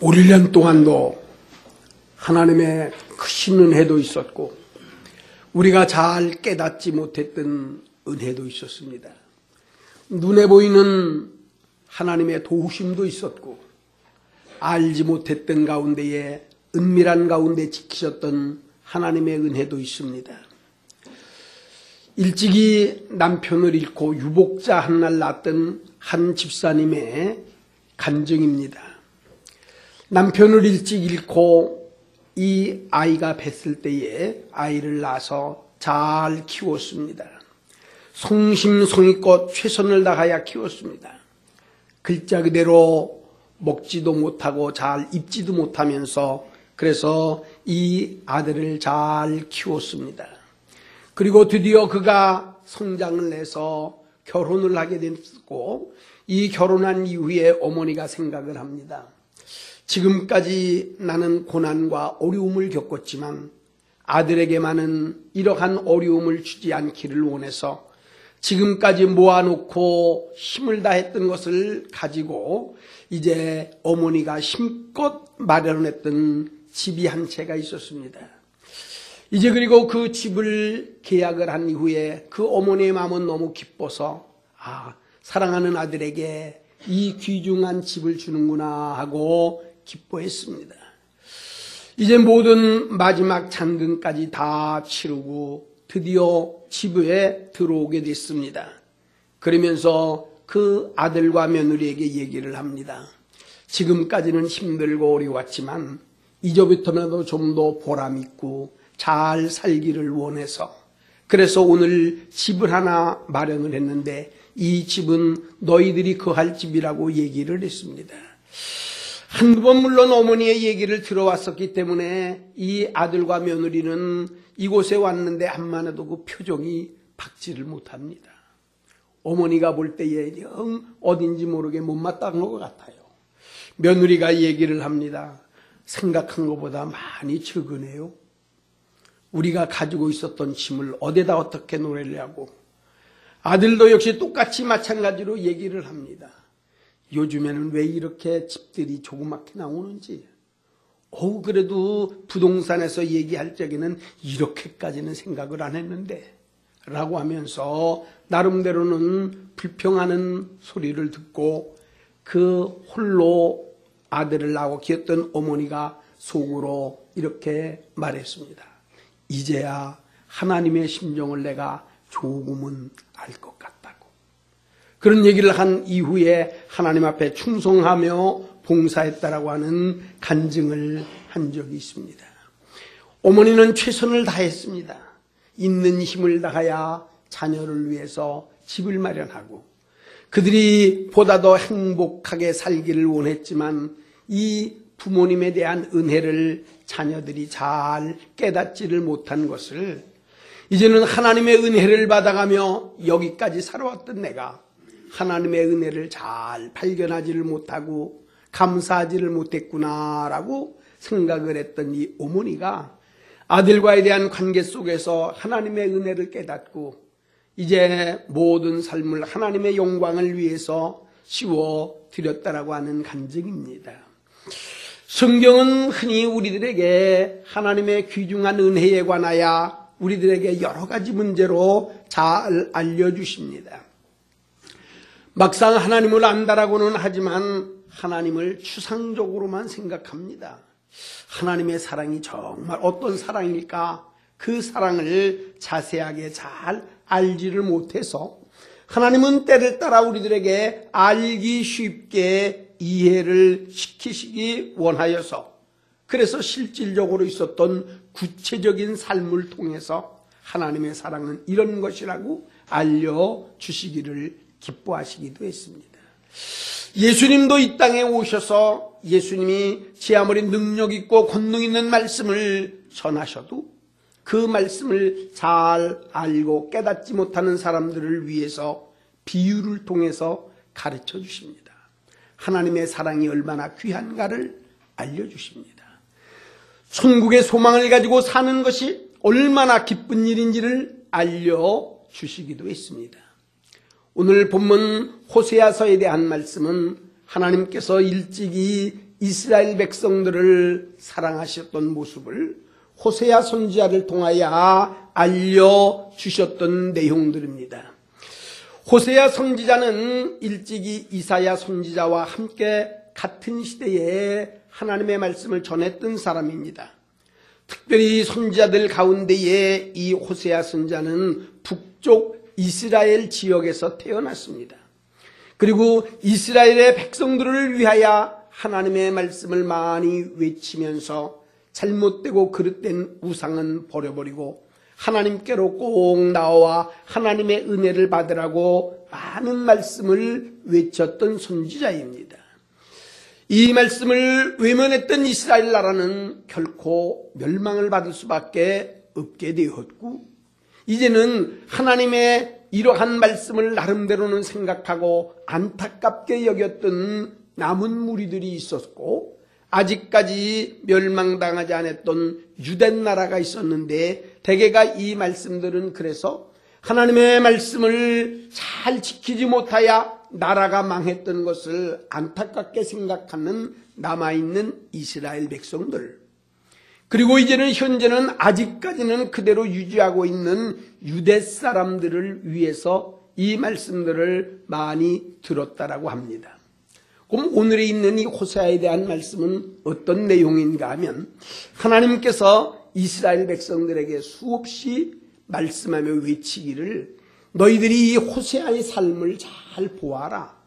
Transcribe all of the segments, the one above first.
올 1년 동안도 하나님의 크신 은혜도 있었고 우리가 잘 깨닫지 못했던 은혜도 있었습니다. 눈에 보이는 하나님의 도우심도 있었고 알지 못했던 가운데에 은밀한 가운데 지키셨던 하나님의 은혜도 있습니다. 일찍이 남편을 잃고 유복자 한 날 낳았던 한 집사님의 간증입니다. 남편을 일찍 잃고 이 아이가 뱄을 때에 아이를 낳아서 잘 키웠습니다. 성심성의껏 최선을 다하여 키웠습니다. 글자 그대로 먹지도 못하고 잘 입지도 못하면서 그래서 이 아들을 잘 키웠습니다. 그리고 드디어 그가 성장을 해서 결혼을 하게 됐고 이 결혼한 이후에 어머니가 생각을 합니다. 지금까지 나는 고난과 어려움을 겪었지만 아들에게만은 이러한 어려움을 주지 않기를 원해서 지금까지 모아놓고 힘을 다했던 것을 가지고 이제 어머니가 힘껏 마련했던 집이 한 채가 있었습니다. 이제 그리고 그 집을 계약을 한 이후에 그 어머니의 마음은 너무 기뻐서 사랑하는 아들에게 이 귀중한 집을 주는구나 하고 기뻐했습니다. 이제 모든 마지막 잔금까지 다 치르고 드디어 집에 들어오게 됐습니다. 그러면서 그 아들과 며느리에게 얘기를 합니다. 지금까지는 힘들고 어려웠지만 이제부터라도 좀 더 보람있고 잘 살기를 원해서 그래서 오늘 집을 하나 마련을 했는데 이 집은 너희들이 거할 집이라고 얘기를 했습니다. 한두 번 물론 어머니의 얘기를 들어왔었기 때문에 이 아들과 며느리는 이곳에 왔는데 한만 해도 그 표정이 밝지를 못합니다. 어머니가 볼 때에 영 어딘지 모르게 못마땅한 것 같아요. 며느리가 얘기를 합니다. 생각한 것보다 많이 적으네요. 우리가 가지고 있었던 짐을 어디다 어떻게 놓으려고. 아들도 역시 똑같이 마찬가지로 얘기를 합니다. 요즘에는 왜 이렇게 집들이 조그맣게 나오는지. 그래도 부동산에서 얘기할 적에는 이렇게까지는 생각을 안 했는데 라고 하면서 나름대로는 불평하는 소리를 듣고 그 홀로 아들을 낳고 키웠던 어머니가 속으로 이렇게 말했습니다. 이제야 하나님의 심정을 내가 조금은 알 것 같다고. 그런 얘기를 한 이후에 하나님 앞에 충성하며 봉사했다라고 하는 간증을 한 적이 있습니다. 어머니는 최선을 다했습니다. 있는 힘을 다하여 자녀를 위해서 집을 마련하고 그들이 보다 더 행복하게 살기를 원했지만 이 부모님에 대한 은혜를 자녀들이 잘 깨닫지를 못한 것을 이제는 하나님의 은혜를 받아가며 여기까지 살아왔던 내가 하나님의 은혜를 잘 발견하지를 못하고 감사하지를 못했구나라고 생각을 했던 이 어머니가 아들과에 대한 관계 속에서 하나님의 은혜를 깨닫고 이제 모든 삶을 하나님의 영광을 위해서 씌워드렸다라고 하는 간증입니다. 성경은 흔히 우리들에게 하나님의 귀중한 은혜에 관하여 우리들에게 여러 가지 문제로 잘 알려주십니다. 막상 하나님을 안다라고는 하지만 하나님을 추상적으로만 생각합니다. 하나님의 사랑이 정말 어떤 사랑일까? 그 사랑을 자세하게 잘 알지를 못해서 하나님은 때를 따라 우리들에게 알기 쉽게 이해를 시키시기 원하여서 그래서 실질적으로 있었던 구체적인 삶을 통해서 하나님의 사랑은 이런 것이라고 알려주시기를 기뻐하시기도 했습니다. 예수님도 이 땅에 오셔서 예수님이 제 아무리 능력 있고 권능 있는 말씀을 전하셔도 그 말씀을 잘 알고 깨닫지 못하는 사람들을 위해서 비유를 통해서 가르쳐 주십니다. 하나님의 사랑이 얼마나 귀한가를 알려주십니다. 천국의 소망을 가지고 사는 것이 얼마나 기쁜 일인지를 알려주시기도 했습니다. 오늘 본문 호세아서에 대한 말씀은 하나님께서 일찍이 이스라엘 백성들을 사랑하셨던 모습을 호세아 선지자를 통하여 알려주셨던 내용들입니다. 호세아 선지자는 일찍이 이사야 선지자와 함께 같은 시대에 하나님의 말씀을 전했던 사람입니다. 특별히 선지자들 가운데에 이 호세아 선지자는 북쪽 이스라엘 지역에서 태어났습니다. 그리고 이스라엘의 백성들을 위하여 하나님의 말씀을 많이 외치면서 잘못되고 그릇된 우상은 버려버리고 하나님께로 꼭 나와 하나님의 은혜를 받으라고 많은 말씀을 외쳤던 선지자입니다. 이 말씀을 외면했던 이스라엘 나라는 결코 멸망을 받을 수밖에 없게 되었고, 이제는 하나님의 이러한 말씀을 나름대로는 생각하고 안타깝게 여겼던 남은 무리들이 있었고, 아직까지 멸망당하지 않았던 유대 나라가 있었는데, 대개가 이 말씀들은 그래서 하나님의 말씀을 잘 지키지 못하여 나라가 망했던 것을 안타깝게 생각하는 남아있는 이스라엘 백성들, 그리고 이제는 현재는 아직까지는 그대로 유지하고 있는 유대 사람들을 위해서 이 말씀들을 많이 들었다라고 합니다. 그럼 오늘에 있는 이 호세아에 대한 말씀은 어떤 내용인가 하면, 하나님께서 이스라엘 백성들에게 수없이 말씀하며 외치기를, 너희들이 이 호세아의 삶을 잘 보아라.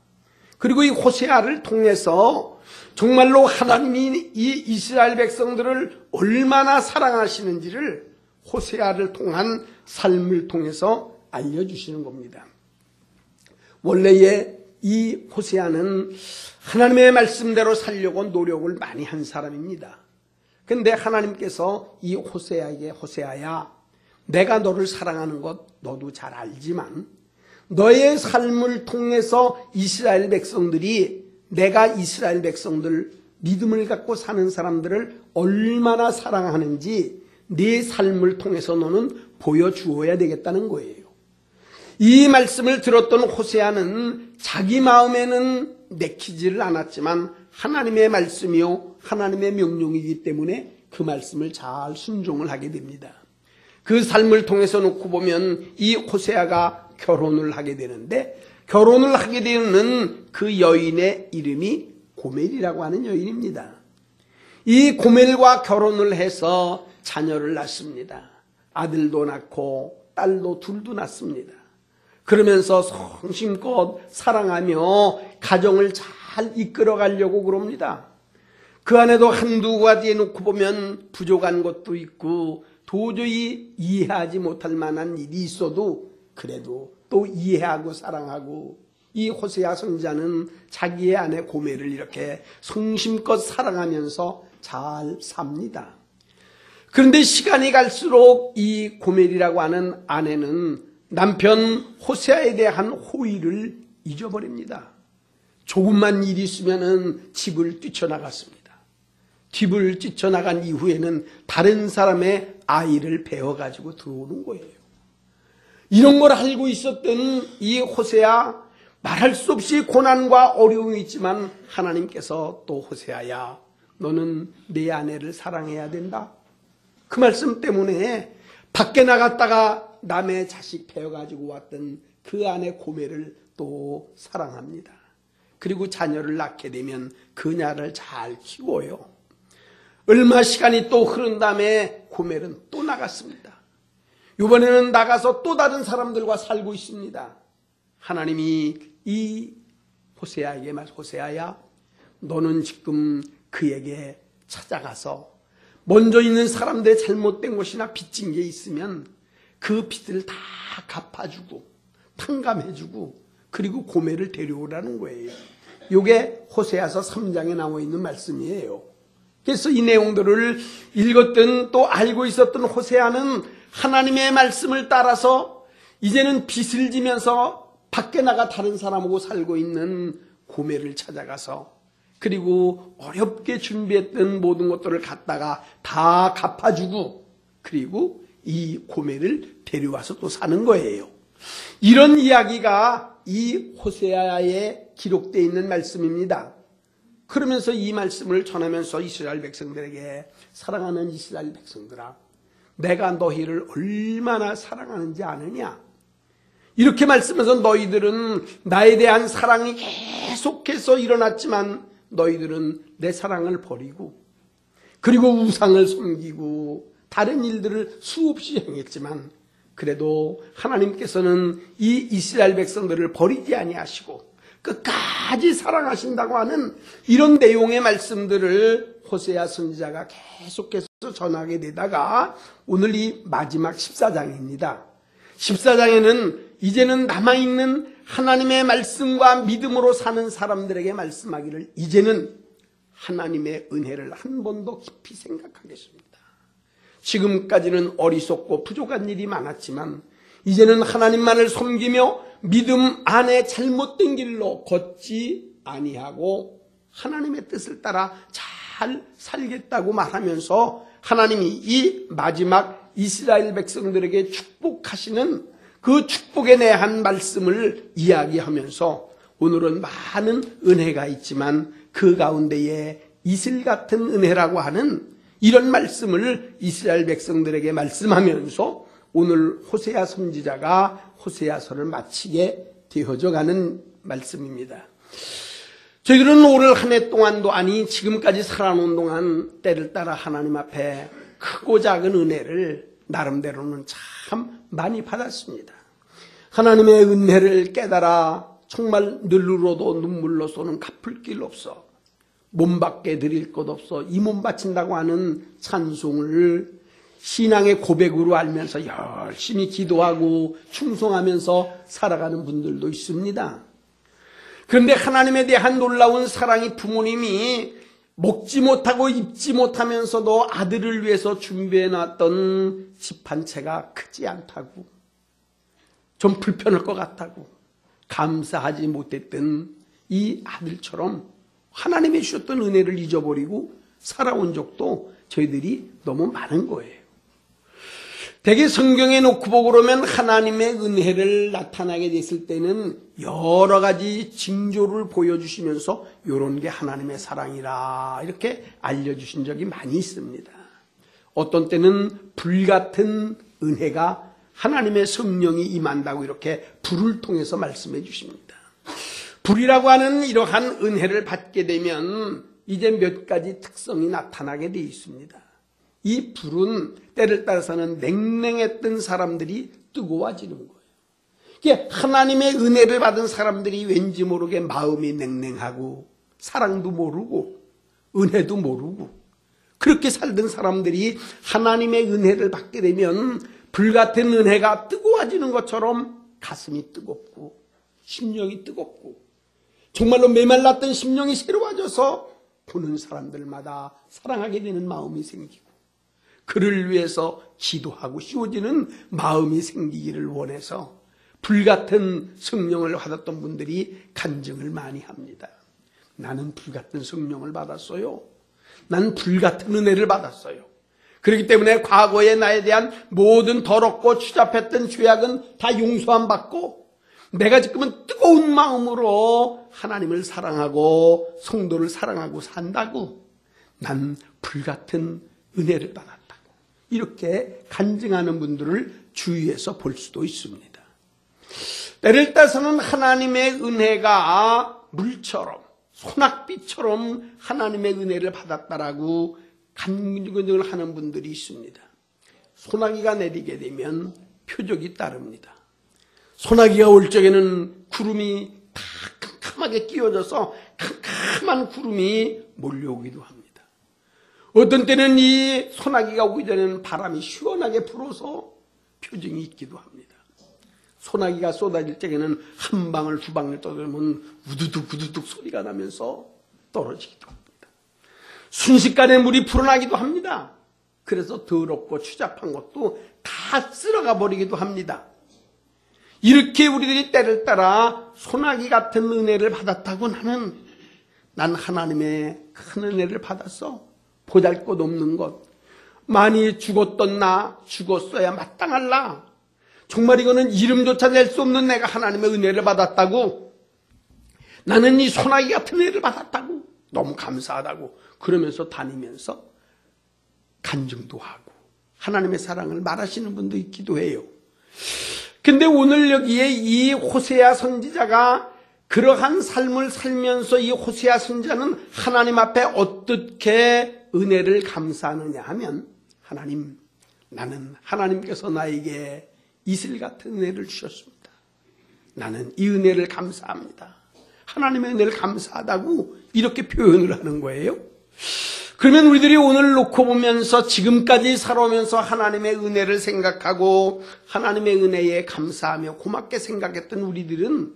그리고 이 호세아를 통해서 정말로 하나님이 이 이스라엘 백성들을 얼마나 사랑하시는지를 호세아를 통한 삶을 통해서 알려주시는 겁니다. 원래의 이 호세아는 하나님의 말씀대로 살려고 노력을 많이 한 사람입니다. 그런데 하나님께서 이 호세아에게, 호세아야, 내가 너를 사랑하는 것 너도 잘 알지만 너의 삶을 통해서 이스라엘 백성들이, 내가 이스라엘 백성들, 믿음을 갖고 사는 사람들을 얼마나 사랑하는지 네 삶을 통해서 너는 보여주어야 되겠다는 거예요. 이 말씀을 들었던 호세아는 자기 마음에는 내키지를 않았지만 하나님의 말씀이요 하나님의 명령이기 때문에 그 말씀을 잘 순종을 하게 됩니다. 그 삶을 통해서 놓고 보면 이 호세아가 결혼을 하게 되는데, 결혼을 하게 되는 그 여인의 이름이 고멜이라고 하는 여인입니다. 이 고멜과 결혼을 해서 자녀를 낳습니다. 아들도 낳고 딸도 둘도 낳습니다. 그러면서 성심껏 사랑하며 가정을 잘 이끌어 가려고 그럽니다. 그 안에도 한두 가지에 놓고 보면 부족한 것도 있고 도저히 이해하지 못할 만한 일이 있어도 그래도 또 이해하고 사랑하고, 이 호세아 선지자는 자기의 아내 고멜을 이렇게 성심껏 사랑하면서 잘 삽니다. 그런데 시간이 갈수록 이 고멜이라고 하는 아내는 남편 호세아에 대한 호의를 잊어버립니다. 조금만 일이 있으면 집을 뛰쳐나갔습니다. 집을 뛰쳐나간 이후에는 다른 사람의 아이를 배워가지고 들어오는 거예요. 이런 걸 알고 있었던 이 호세아, 말할 수 없이 고난과 어려움이 있지만 하나님께서 또 호세아야, 너는 내 아내를 사랑해야 된다. 그 말씀 때문에 밖에 나갔다가 남의 자식 배워가지고 왔던 그 아내 고멜을 또 사랑합니다. 그리고 자녀를 낳게 되면 그녀를 잘 키워요. 얼마 시간이 또 흐른 다음에 고멜은 또 나갔습니다. 이번에는 나가서 또 다른 사람들과 살고 있습니다. 하나님이 이 호세아에게 호세아야, 너는 지금 그에게 찾아가서 먼저 있는 사람들의 잘못된 것이나 빚진 게 있으면 그 빚을 다 갚아주고 탕감해주고 그리고 고멜을 데려오라는 거예요. 이게 호세아서 3장에 나와 있는 말씀이에요. 그래서 이 내용들을 읽었던, 또 알고 있었던 호세아는 하나님의 말씀을 따라서 이제는 빚을 지면서 밖에 나가 다른 사람하고 살고 있는 고멜을 찾아가서, 그리고 어렵게 준비했던 모든 것들을 갖다가 다 갚아주고 그리고 이 고멜을 데려와서 또 사는 거예요. 이런 이야기가 이 호세아에 기록되어 있는 말씀입니다. 그러면서 이 말씀을 전하면서 이스라엘 백성들에게 사랑하는 이스라엘 백성들아, 내가 너희를 얼마나 사랑하는지 아느냐? 이렇게 말씀해서 너희들은 나에 대한 사랑이 계속해서 일어났지만 너희들은 내 사랑을 버리고 그리고 우상을 섬기고 다른 일들을 수없이 행했지만 그래도 하나님께서는 이 이스라엘 백성들을 버리지 아니하시고 끝까지 사랑하신다고 하는 이런 내용의 말씀들을 호세아 선지자가 계속해서 전하게 되다가 오늘 이 마지막 14장입니다. 14장에는 이제는 남아있는 하나님의 말씀과 믿음으로 사는 사람들에게 말씀하기를 이제는 하나님의 은혜를 한 번 더 깊이 생각하겠습니다. 지금까지는 어리석고 부족한 일이 많았지만 이제는 하나님만을 섬기며 믿음 안에 잘못된 길로 걷지 아니하고 하나님의 뜻을 따라 잘 살겠다고 말하면서 하나님이 이 마지막 이스라엘 백성들에게 축복하시는 그 축복에 대한 말씀을 이야기하면서 오늘은 많은 은혜가 있지만 그 가운데에 이슬 같은 은혜라고 하는 이런 말씀을 이스라엘 백성들에게 말씀하면서 오늘 호세아 선지자가 호세아서를 마치게 되어져 가는 말씀입니다. 저희들은 올 한 해 동안도 아니 지금까지 살아온 동안 때를 따라 하나님 앞에 크고 작은 은혜를 나름대로는 참 많이 받았습니다. 하나님의 은혜를 깨달아 정말 눈으로도 눈물로 쏘는 갚을 길 없어 몸밖에 드릴 것 없어 이 몸 바친다고 하는 찬송을 신앙의 고백으로 알면서 열심히 기도하고 충성하면서 살아가는 분들도 있습니다. 그런데 하나님에 대한 놀라운 사랑이 부모님이 먹지 못하고 입지 못하면서도 아들을 위해서 준비해놨던 집 한 채가 크지 않다고 좀 불편할 것 같다고 감사하지 못했던 이 아들처럼 하나님이 주셨던 은혜를 잊어버리고 살아온 적도 저희들이 너무 많은 거예요. 대개 성경에 놓고 보고 그러면 하나님의 은혜를 나타나게 됐을 때는 여러 가지 징조를 보여주시면서 이런 게 하나님의 사랑이라 이렇게 알려주신 적이 많이 있습니다. 어떤 때는 불같은 은혜가 하나님의 성령이 임한다고 이렇게 불을 통해서 말씀해 주십니다. 불이라고 하는 이러한 은혜를 받게 되면 이제 몇 가지 특성이 나타나게 되어 있습니다. 이 불은 때를 따라서는 냉랭했던 사람들이 뜨거워지는 거예요. 이게 하나님의 은혜를 받은 사람들이 왠지 모르게 마음이 냉랭하고 사랑도 모르고 은혜도 모르고 그렇게 살던 사람들이 하나님의 은혜를 받게 되면 불같은 은혜가 뜨거워지는 것처럼 가슴이 뜨겁고 심령이 뜨겁고 정말로 메말랐던 심령이 새로워져서 보는 사람들마다 사랑하게 되는 마음이 생기고 그를 위해서 기도하고 씌워지는 마음이 생기기를 원해서 불같은 성령을 받았던 분들이 간증을 많이 합니다. 나는 불같은 성령을 받았어요. 난 불같은 은혜를 받았어요. 그렇기 때문에 과거에 나에 대한 모든 더럽고 추잡했던 죄악은 다 용서함 받고 내가 지금은 뜨거운 마음으로 하나님을 사랑하고 성도를 사랑하고 산다고 난 불같은 은혜를 받았다고 이렇게 간증하는 분들을 주위에서 볼 수도 있습니다. 때를 따서는 하나님의 은혜가 물처럼 소낙비처럼 하나님의 은혜를 받았다라고 간증을 하는 분들이 있습니다. 소나기가 내리게 되면 표적이 따릅니다. 소나기가 올 적에는 구름이 다 캄캄하게 끼워져서 캄캄한 구름이 몰려오기도 합니다. 어떤 때는 이 소나기가 오기 전에는 바람이 시원하게 불어서 표징이 있기도 합니다. 소나기가 쏟아질 적에는 한 방울 두 방울 떨어지면 우두둑 우두둑 소리가 나면서 떨어지기도 합니다. 순식간에 물이 불어나기도 합니다. 그래서 더럽고 추잡한 것도 다 쓸어가 버리기도 합니다. 이렇게 우리들이 때를 따라 소나기 같은 은혜를 받았다고 난 하나님의 큰 은혜를 받았어. 보잘것없는 것. 많이 죽었던 나 죽었어야 마땅할라. 정말 이거는 이름조차 낼 수 없는 내가 하나님의 은혜를 받았다고. 나는 이 소나기 같은 은혜를 받았다고. 너무 감사하다고 그러면서 다니면서 간증도 하고 하나님의 사랑을 말하시는 분도 있기도 해요. 근데 오늘 여기에 이 호세아 선지자가 그러한 삶을 살면서 이 호세아 선지자는 하나님 앞에 어떻게 은혜를 감사하느냐 하면, 하나님, 나는 하나님께서 나에게 이슬 같은 은혜를 주셨습니다. 나는 이 은혜를 감사합니다. 하나님의 은혜를 감사하다고 이렇게 표현을 하는 거예요. 그러면 우리들이 오늘 놓고 보면서 지금까지 살아오면서 하나님의 은혜를 생각하고 하나님의 은혜에 감사하며 고맙게 생각했던 우리들은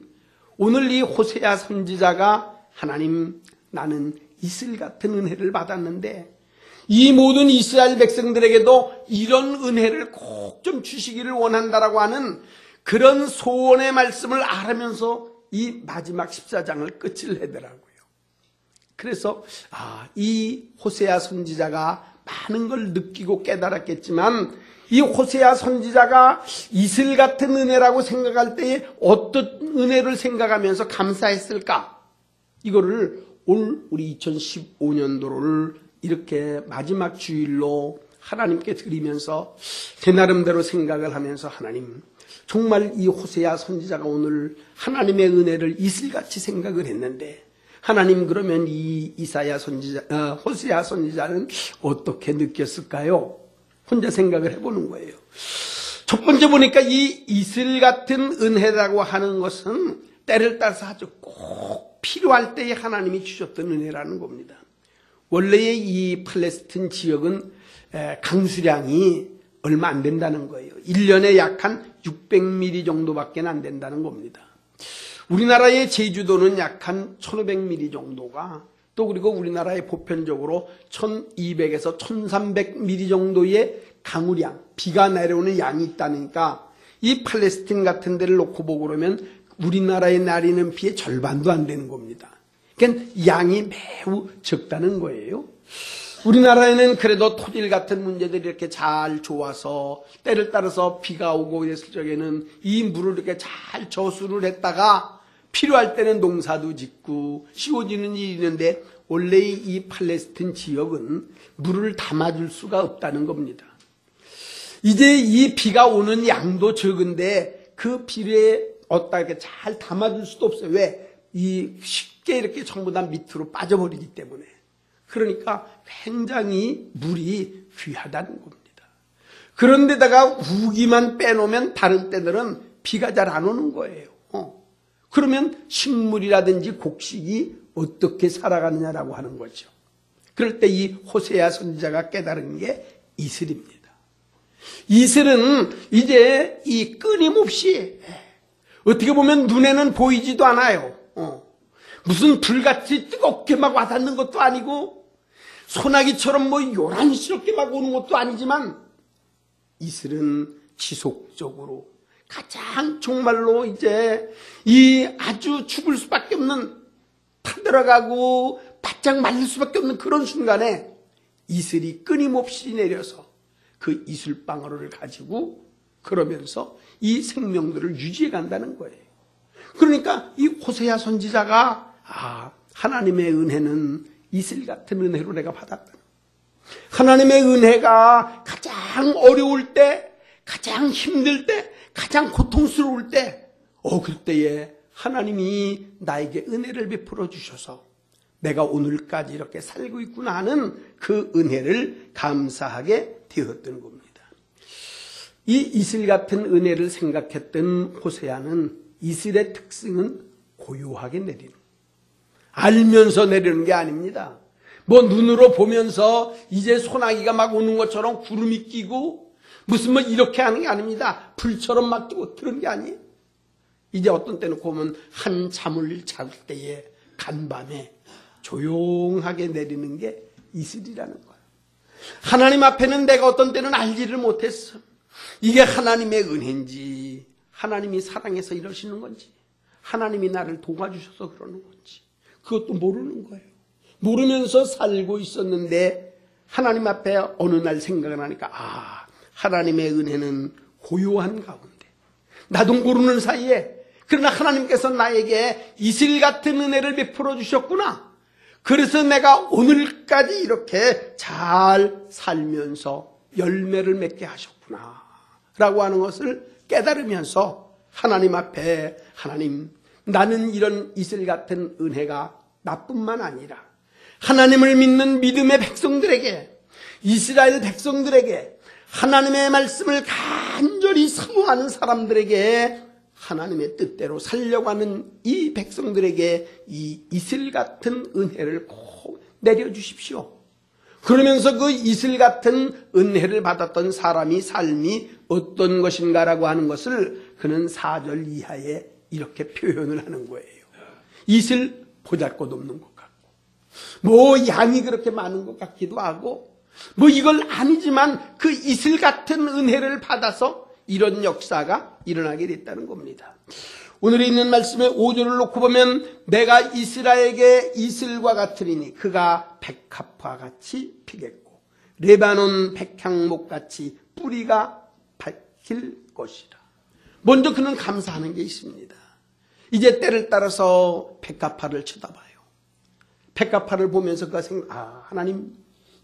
오늘 이 호세아 선지자가 하나님, 나는 이슬 같은 은혜를 받았는데 이 모든 이스라엘 백성들에게도 이런 은혜를 꼭 좀 주시기를 원한다라고 하는 그런 소원의 말씀을 알으면서 이 마지막 14장을 끝을 내더라고요. 그래서 이 호세아 선지자가 많은 걸 느끼고 깨달았겠지만 이 호세아 선지자가 이슬 같은 은혜라고 생각할 때에 어떤 은혜를 생각하면서 감사했을까? 이거를 올 우리 2015년도를 이렇게 마지막 주일로 하나님께 드리면서 제 나름대로 생각을 하면서, 하나님, 정말 이 호세아 선지자가 오늘 하나님의 은혜를 이슬같이 생각을 했는데, 하나님, 그러면 이 호세아 선지자는 어떻게 느꼈을까요? 혼자 생각을 해보는 거예요. 첫 번째 보니까 이 이슬 같은 은혜라고 하는 것은 때를 따라서 아주 꼭 필요할 때에 하나님이 주셨던 은혜라는 겁니다. 원래의 이 팔레스틴 지역은 강수량이 얼마 안 된다는 거예요. 1년에 약 한 600mm 정도밖에 안 된다는 겁니다. 우리나라의 제주도는 약 한 1500mm 정도가, 또 그리고 우리나라의 보편적으로 1200에서 1300mm 정도의 강우량, 비가 내려오는 양이 있다니까 이 팔레스틴 같은 데를 놓고 보고 그러면 우리나라에 내리는 비의 절반도 안 되는 겁니다. 그러니까 양이 매우 적다는 거예요. 우리나라에는 그래도 토질 같은 문제들이 이렇게 잘 좋아서 때를 따라서 비가 오고 있을 적에는 이 물을 이렇게 잘 저수를 했다가 필요할 때는 농사도 짓고 씌워지는 일이 있는데, 원래 이 팔레스틴 지역은 물을 담아줄 수가 없다는 겁니다. 이제 이 비가 오는 양도 적은데 그 비를 어디다 이렇게 잘 담아줄 수도 없어요. 왜? 이 쉽게 이렇게 전부 다 밑으로 빠져버리기 때문에. 그러니까 굉장히 물이 귀하다는 겁니다. 그런데다가 우기만 빼놓으면 다른 때들은 비가 잘 안 오는 거예요. 그러면 식물이라든지 곡식이 어떻게 살아가느냐라고 하는 거죠. 그럴 때 이 호세아 선지자가 깨달은 게 이슬입니다. 이슬은 이제 이 끊임없이, 어떻게 보면 눈에는 보이지도 않아요. 무슨 불같이 뜨겁게 막 와닿는 것도 아니고 소나기처럼 뭐 요란스럽게 막 오는 것도 아니지만, 이슬은 지속적으로 가장 정말로 이제 이 아주 죽을 수밖에 없는, 타들어가고 바짝 말릴 수밖에 없는 그런 순간에 이슬이 끊임없이 내려서 그 이슬방울을 가지고 그러면서 이 생명들을 유지해 간다는 거예요. 그러니까 이 호세아 선지자가 하나님의 은혜는 이슬 같은 은혜로 내가 받았다. 하나님의 은혜가 가장 어려울 때, 가장 힘들 때, 가장 고통스러울 때, 그때에 하나님이 나에게 은혜를 베풀어 주셔서 내가 오늘까지 이렇게 살고 있구나 하는 그 은혜를 감사하게 되었던 겁니다. 이 이슬 같은 은혜를 생각했던 호세아는, 이슬의 특징은 고요하게 내리는, 알면서 내리는 게 아닙니다. 뭐 눈으로 보면서 이제 소나기가 막 오는 것처럼 구름이 끼고 무슨 뭐 이렇게 하는 게 아닙니다. 불처럼 막 끼고 그런 게 아니에요. 이제 어떤 때는 보면 한잠을 잘 때에 간밤에 조용하게 내리는 게 이슬이라는 거예요. 하나님 앞에는 내가 어떤 때는 알지를 못했어. 이게 하나님의 은혜인지, 하나님이 사랑해서 이러시는 건지, 하나님이 나를 도와주셔서 그러는 건지, 그것도 모르는 거예요. 모르면서 살고 있었는데 하나님 앞에 어느 날 생각을 하니까, 하나님의 은혜는 고요한 가운데, 나도 모르는 사이에, 그러나 하나님께서 나에게 이슬 같은 은혜를 베풀어 주셨구나. 그래서 내가 오늘까지 이렇게 잘 살면서 열매를 맺게 하셨구나 라고 하는 것을 깨달으면서 하나님 앞에, 하나님, 나는 이런 이슬 같은 은혜가 나뿐만 아니라 하나님을 믿는 믿음의 백성들에게, 이스라엘 백성들에게, 하나님의 말씀을 간절히 사모하는 사람들에게 하나님의 뜻대로 살려고 하는 이 백성들에게 이 이슬 같은 은혜를 꼭 내려주십시오. 그러면서 그 이슬 같은 은혜를 받았던 사람이 삶이 어떤 것인가라고 하는 것을 그는 4절 이하에 이렇게 표현을 하는 거예요. 이슬 보잘것없는 것 같고, 뭐 양이 그렇게 많은 것 같기도 하고, 뭐 이걸 아니지만 그 이슬 같은 은혜를 받아서 이런 역사가 일어나게 됐다는 겁니다. 오늘 있는 말씀의 5절을 놓고 보면 내가 이스라엘에게 이슬과 같으리니 그가 백합화 같이 피겠고 레바논 백향목 같이 뿌리가 밝힐 것이라. 먼저 그는 감사하는 게 있습니다. 이제 때를 따라서 백합화를 쳐다봐요. 백합화를 보면서 그가 하나님,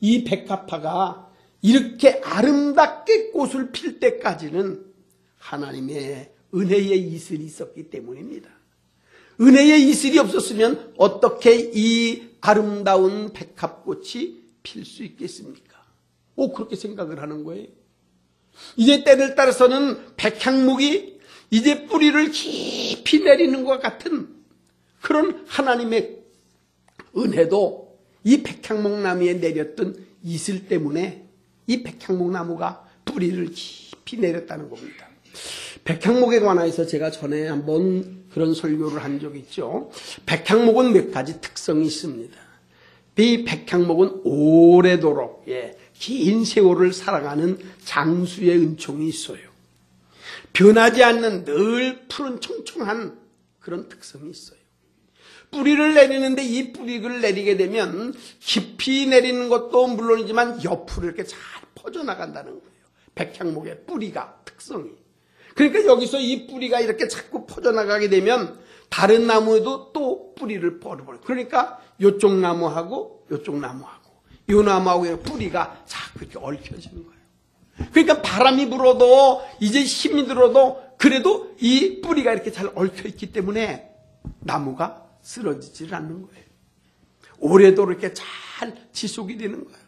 이 백합화가 이렇게 아름답게 꽃을 필 때까지는 하나님의 은혜의 이슬이 있었기 때문입니다. 은혜의 이슬이 없었으면 어떻게 이 아름다운 백합꽃이 필 수 있겠습니까? 그렇게 생각을 하는 거예요. 이제 때를 따라서는 백향목이 이제 뿌리를 깊이 내리는 것 같은 그런 하나님의 은혜도 이 백향목 나무에 내렸던 이슬 때문에 이 백향목 나무가 뿌리를 깊이 내렸다는 겁니다. 백향목에 관해서 제가 전에 한번 그런 설교를 한 적이 있죠. 백향목은 몇 가지 특성이 있습니다. 이 백향목은 오래도록 긴 세월을 살아가는 장수의 은총이 있어요. 변하지 않는 늘 푸른 청청한 그런 특성이 있어요. 뿌리를 내리는데 이 뿌리를 내리게 되면 깊이 내리는 것도 물론이지만 옆으로 이렇게 잘 퍼져나간다는 거예요. 백향목의 뿌리가 특성이. 그러니까 여기서 이 뿌리가 이렇게 자꾸 퍼져나가게 되면 다른 나무에도 또 뿌리를 뻗어버려요. 그러니까 이쪽 나무하고 이쪽 나무하고 이 나무하고 뿌리가 자꾸 이렇게 얽혀지는 거예요. 그러니까 바람이 불어도 이제 힘이 들어도 그래도 이 뿌리가 이렇게 잘 얽혀있기 때문에 나무가 쓰러지질 않는 거예요. 오래도록 이렇게 잘 지속이 되는 거예요.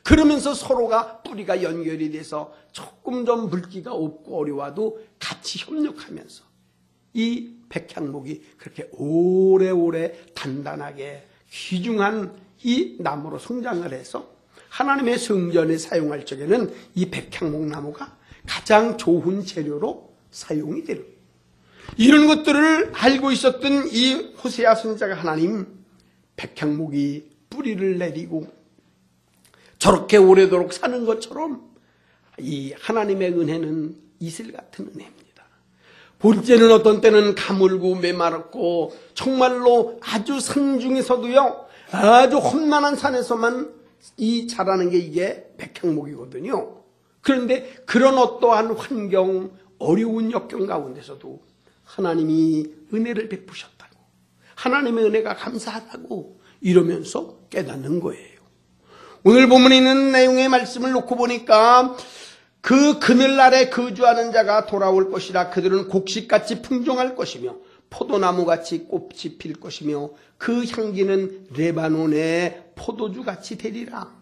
그러면서 서로가 뿌리가 연결이 돼서 조금 좀 물기가 없고 어려워도 같이 협력하면서 이 백향목이 그렇게 오래오래 단단하게 귀중한 이 나무로 성장을 해서 하나님의 성전에 사용할 적에는 이 백향목 나무가 가장 좋은 재료로 사용이 되는 거예요. 이런 것들을 알고 있었던 이 호세아 선지자가 하나님, 백향목이 뿌리를 내리고 저렇게 오래도록 사는 것처럼 이 하나님의 은혜는 이슬 같은 은혜입니다. 볼 때는 어떤 때는 가물고 메마르고 정말로 아주 산 중에서도요, 아주 험난한 산에서만 이 자라는 게 이게 백향목이거든요. 그런데 그런 어떠한 환경, 어려운 역경 가운데서도 하나님이 은혜를 베푸셨다고, 하나님의 은혜가 감사하다고 이러면서 깨닫는 거예요. 오늘 본문에 있는 내용의 말씀을 놓고 보니까 그 그늘날에 거주하는 자가 돌아올 것이라. 그들은 곡식같이 풍성할 것이며 포도나무같이 꽃이 필 것이며 그 향기는 레바논의 포도주같이 되리라.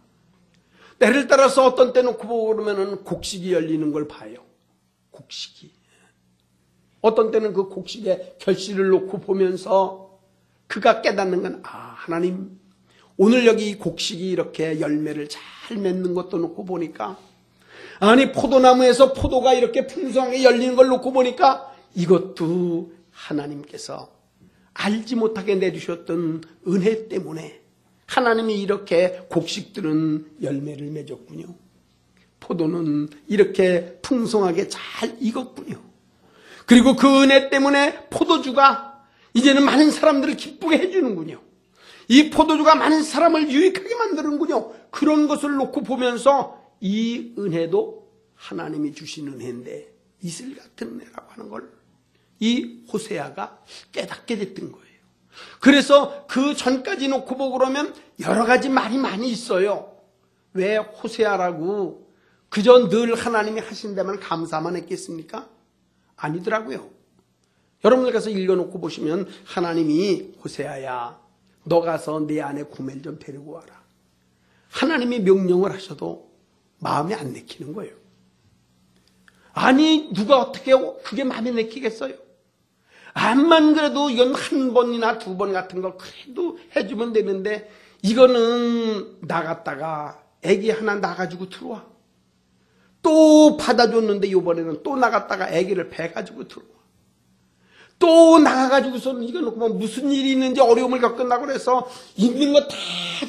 때를 따라서 어떤 때 놓고 보고 그러면은 곡식이 열리는 걸 봐요. 곡식이. 어떤 때는 그 곡식의 결실을 놓고 보면서 그가 깨닫는 건 하나님, 오늘 여기 이 곡식이 이렇게 열매를 잘 맺는 것도 놓고 보니까, 아니 포도나무에서 포도가 이렇게 풍성하게 열리는 걸 놓고 보니까 이것도 하나님께서 알지 못하게 내주셨던 은혜 때문에 하나님이 이렇게 곡식들은 열매를 맺었군요. 포도는 이렇게 풍성하게 잘 익었군요. 그리고 그 은혜 때문에 포도주가 이제는 많은 사람들을 기쁘게 해주는군요. 이 포도주가 많은 사람을 유익하게 만드는군요. 그런 것을 놓고 보면서 이 은혜도 하나님이 주신 은혜인데 이슬 같은 은혜라고 하는 걸 이 호세아가 깨닫게 됐던 거예요. 그래서 그 전까지 놓고 보고 그러면 여러 가지 말이 많이 있어요. 왜 호세아라고 그저 늘 하나님이 하신 데만 감사만 했겠습니까? 아니더라고요. 여러분들 가서 읽어놓고 보시면 하나님이 호세아야 너 가서 내 아내 고멜 좀 데리고 와라. 하나님이 명령을 하셔도 마음에 안 내키는 거예요. 아니 누가 어떻게 그게 마음에 내키겠어요? 암만 그래도 이건 한 번이나 두 번 같은 거 그래도 해주면 되는데 이거는 나갔다가 애기 하나 나가지고 들어와. 또 받아줬는데 이번에는 또 나갔다가 애기를 배가지고 들어와. 또 나가가지고서는 이거 놓고 무슨 일이 있는지 어려움을 겪는다고 그래서 있는 거 다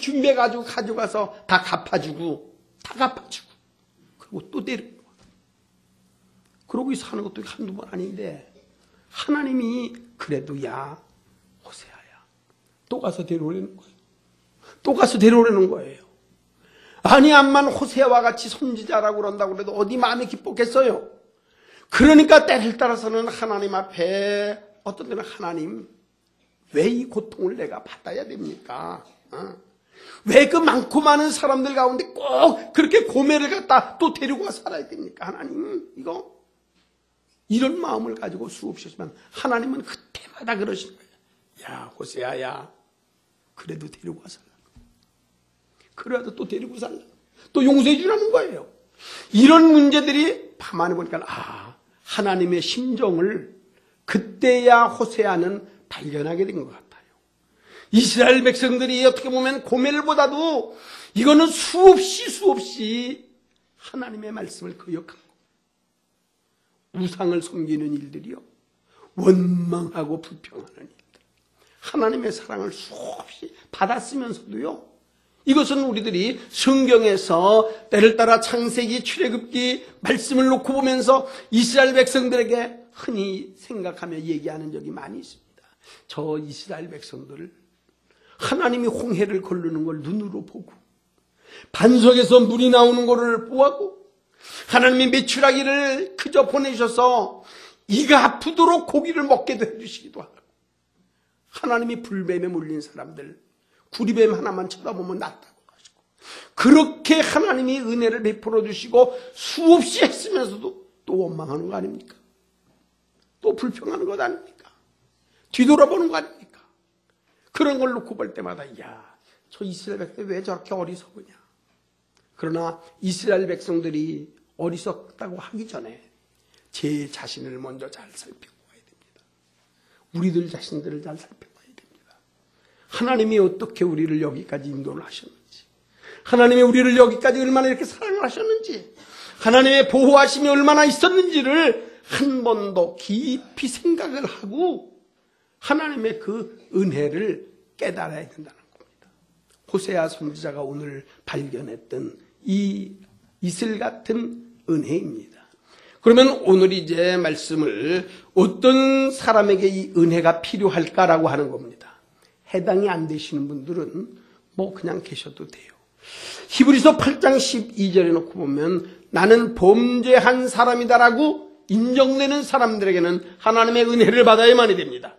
준비해가지고 가져가서 다 갚아주고 그리고 또 데리고 와. 그러고 사는 것도 한두 번 아닌데 하나님이 그래도 야 호세아야 또 가서 데려오려는 거예요. 또 가서 데려오려는 거예요. 아니 암만 호세아와 같이 선지자라고 그런다고 그래도 어디 마음이 기뻤겠어요. 그러니까 때를 따라서는 하나님 앞에 어떤 때는 하나님 왜 이 고통을 내가 받아야 됩니까? 왜 그 많고 많은 사람들 가운데 꼭 그렇게 고멜을 갖다 또 데리고 와 살아야 됩니까? 하나님 이거 이런 마음을 가지고 수없이 하지만 하나님은 그때마다 그러시는 거예요. 야 호세아야 그래도 데리고 와 살라. 그래도 또 데리고 살라. 또 용서해 주라는 거예요. 이런 문제들이 가만히 보니까 하나님의 심정을 그때야 호세아는 발견하게 된 것 같아요. 이스라엘 백성들이 어떻게 보면 고멜보다도 이거는 수없이 하나님의 말씀을 거역한 우상을 섬기는 일들이요. 원망하고 불평하는 일들. 하나님의 사랑을 수없이 받았으면서도요. 이것은 우리들이 성경에서 때를 따라 창세기, 출애굽기 말씀을 놓고 보면서 이스라엘 백성들에게 흔히 생각하며 얘기하는 적이 많이 있습니다. 저 이스라엘 백성들을 하나님이 홍해를 거르는 걸 눈으로 보고 반석에서 물이 나오는 것을 보고 하나님이 메추라기를 그저 보내셔서 이가 아프도록 고기를 먹게도 해주시기도 하고 하나님이 불뱀에 물린 사람들 구리뱀 하나만 쳐다보면 낫다고 하시고 그렇게 하나님이 은혜를 베풀어 주시고 수없이 했으면서도 또 원망하는 거 아닙니까? 또 불평하는 것 아닙니까? 뒤돌아보는 거 아닙니까? 그런 걸 놓고 볼 때마다 저 이스라엘 백성이 왜 저렇게 어리석으냐. 그러나 이스라엘 백성들이 어리석다고 하기 전에 제 자신을 먼저 잘 살펴봐야 됩니다. 우리들 자신들을 잘 살펴봐야 됩니다. 하나님이 어떻게 우리를 여기까지 인도를 하셨는지, 하나님이 우리를 여기까지 얼마나 이렇게 사랑을 하셨는지, 하나님의 보호하심이 얼마나 있었는지를 한 번 더 깊이 생각을 하고 하나님의 그 은혜를 깨달아야 된다는 겁니다. 호세아 선지자가 오늘 발견했던 이 이슬 같은 은혜입니다. 그러면 오늘 이제 말씀을 어떤 사람에게 이 은혜가 필요할까라고 하는 겁니다. 해당이 안 되시는 분들은 그냥 계셔도 돼요. 히브리서 8장 12절에 놓고 보면 나는 범죄한 사람이다라고 인정되는 사람들에게는 하나님의 은혜를 받아야만이 됩니다.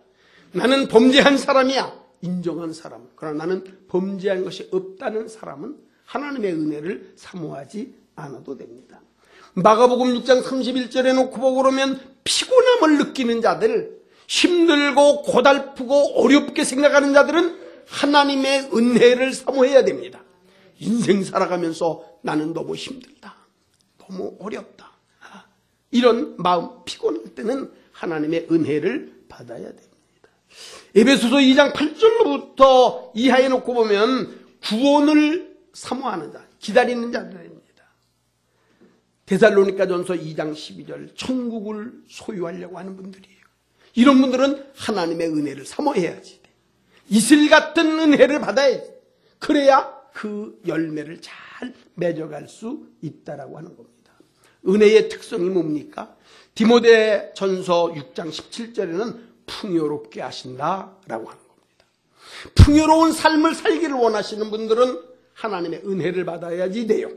나는 범죄한 사람이야. 인정한 사람. 그러나 나는 범죄한 것이 없다는 사람은 하나님의 은혜를 사모하지 않아도 됩니다. 마가복음 6장 31절에 놓고 보고 그러면 피곤함을 느끼는 자들, 힘들고 고달프고 어렵게 생각하는 자들은 하나님의 은혜를 사모해야 됩니다. 인생 살아가면서 나는 너무 힘들다. 너무 어렵다. 이런 마음 피곤할 때는 하나님의 은혜를 받아야 됩니다. 에베소서 2장 8절로부터 이하에 놓고 보면 구원을 사모하는 자, 기다리는 자들입니다. 데살로니가전서 2장 12절 천국을 소유하려고 하는 분들이에요. 이런 분들은 하나님의 은혜를 사모해야지. 이슬 같은 은혜를 받아야지. 그래야 그 열매를 잘 맺어갈 수 있다라고 하는 겁니다. 은혜의 특성이 뭡니까? 디모데전서 6장 17절에는 풍요롭게 하신다라고 하는 겁니다. 풍요로운 삶을 살기를 원하시는 분들은 하나님의 은혜를 받아야지 돼요.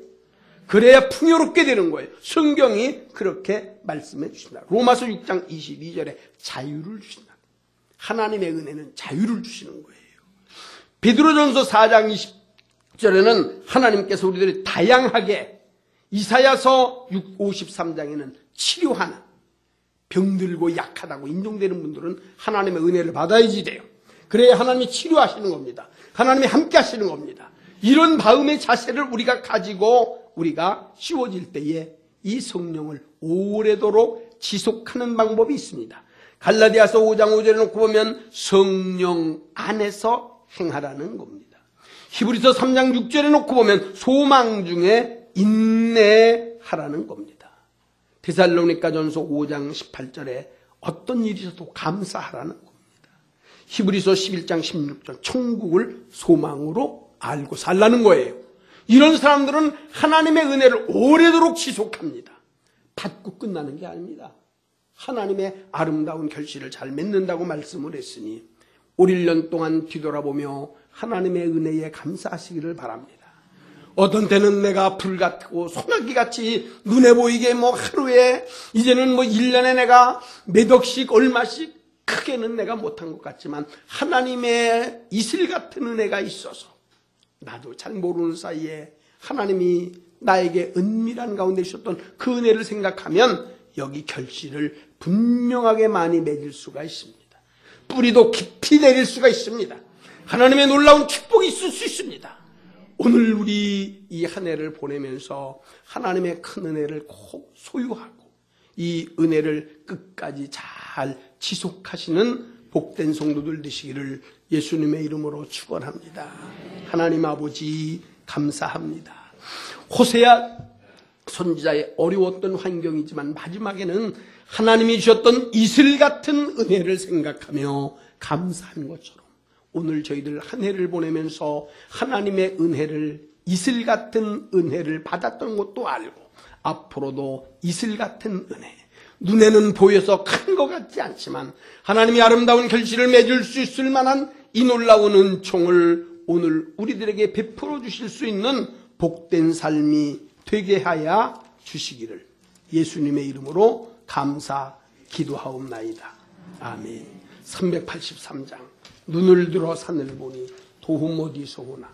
그래야 풍요롭게 되는 거예요. 성경이 그렇게 말씀해 주신다. 로마서 6장 22절에 자유를 주신다. 하나님의 은혜는 자유를 주시는 거예요. 베드로전서 4장 20절에는 하나님께서 우리들이 다양하게, 이사야서 53장에는 치료하는, 병들고 약하다고 인정되는 분들은 하나님의 은혜를 받아야지 돼요. 그래야 하나님이 치료하시는 겁니다. 하나님이 함께 하시는 겁니다. 이런 마음의 자세를 우리가 가지고 우리가 씌워질 때에 이 성령을 오래도록 지속하는 방법이 있습니다. 갈라디아서 5장 5절에 놓고 보면 성령 안에서 행하라는 겁니다. 히브리서 3장 6절에 놓고 보면 소망 중에 인내하라는 겁니다. 데살로니가전서 5장 18절에 어떤 일이 있어도 감사하라는 겁니다. 히브리서 11장 16절 천국을 소망으로 알고 살라는 거예요. 이런 사람들은 하나님의 은혜를 오래도록 지속합니다. 받고 끝나는 게 아닙니다. 하나님의 아름다운 결실을 잘 맺는다고 말씀을 했으니 올 1년 동안 뒤돌아보며 하나님의 은혜에 감사하시기를 바랍니다. 어떤 때는 내가 불같고 소나기같이 눈에 보이게 하루에, 이제는 1년에 내가 몇 억씩 얼마씩 크게는 내가 못한 것 같지만 하나님의 이슬 같은 은혜가 있어서 나도 잘 모르는 사이에 하나님이 나에게 은밀한 가운데 있었던 그 은혜를 생각하면 여기 결실을 분명하게 많이 맺을 수가 있습니다. 뿌리도 깊이 내릴 수가 있습니다. 하나님의 놀라운 축복이 있을 수 있습니다. 오늘 우리 이 한 해를 보내면서 하나님의 큰 은혜를 꼭 소유하고 이 은혜를 끝까지 잘 지속하시는 복된 성도들 되시기를 예수님의 이름으로 축원합니다. 하나님 아버지 감사합니다. 호세아 선지자의 어려웠던 환경이지만 마지막에는 하나님이 주셨던 이슬 같은 은혜를 생각하며 감사한 것처럼 오늘 저희들 한 해를 보내면서 하나님의 은혜를, 이슬 같은 은혜를 받았던 것도 알고 앞으로도 이슬 같은 은혜, 눈에는 보여서 큰 것 같지 않지만 하나님이 아름다운 결실을 맺을 수 있을 만한 이 놀라운 은총을 오늘 우리들에게 베풀어 주실 수 있는 복된 삶이 되게 하여 주시기를 예수님의 이름으로 감사 기도하옵나이다. 아멘. 383장 눈을 들어 산을 보니 도움 어디서 오나.